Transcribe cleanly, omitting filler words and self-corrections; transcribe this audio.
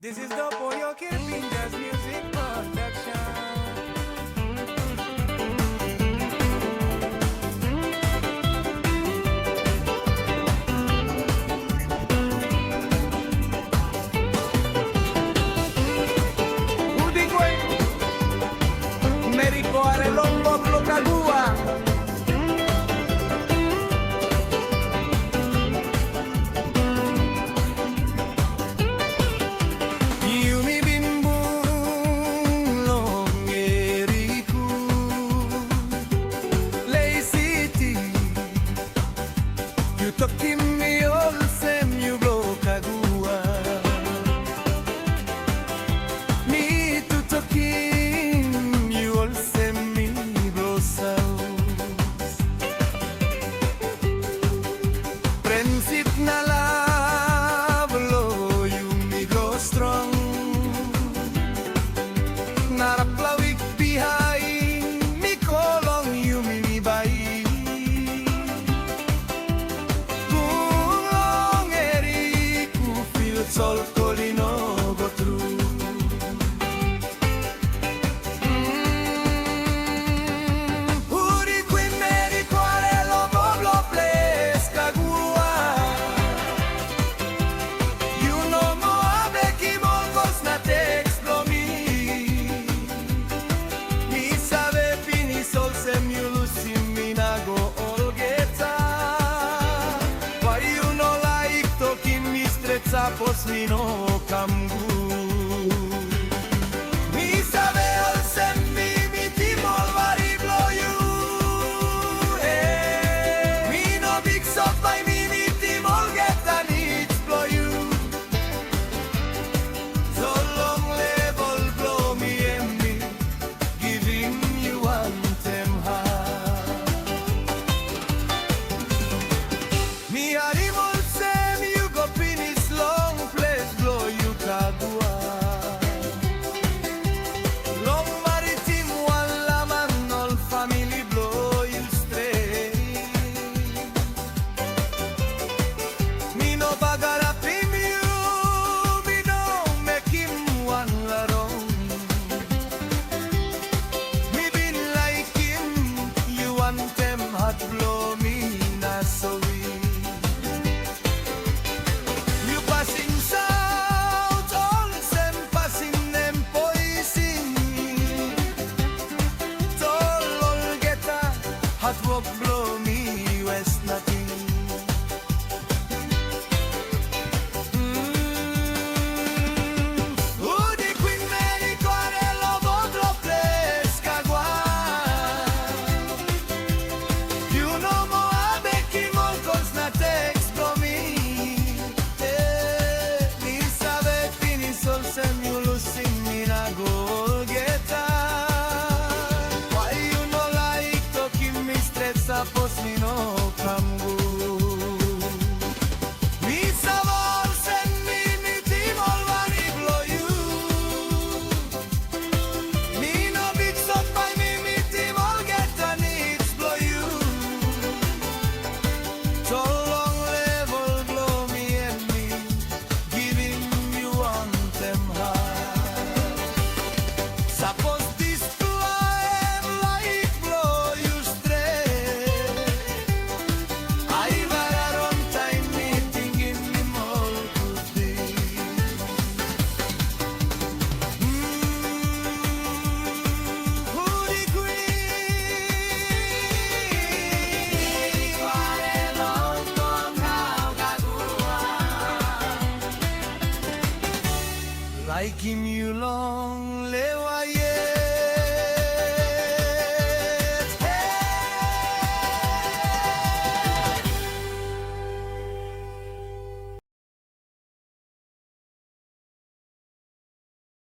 This is the Boyo Fingers Music Production. Meri Kagua Remake. Poslino kamgu mi sabe al sembi mi timol vari bloju mi no big sop by mi timol geta nits bloju so long level blow me and me giving you one them high mi animal sem you go finish Long maritim wala man all family blow you straight Mi no bagara you Mi no make him one larong Mi been like him You want them hot blow me na so You passing Walk blow me west nothing the Queen Meri Kagua Remake Kagua You know more Becky Molcos na text blow me Mi sabe fini sol sem you losing me na goal Poslino kamgu Mi savol sen mi timol vari bloju Mi no big sop by mi timol geta nits bloju So long level blow me and me giving you on them high Suppose this flame like blow you Like him you long lewa ye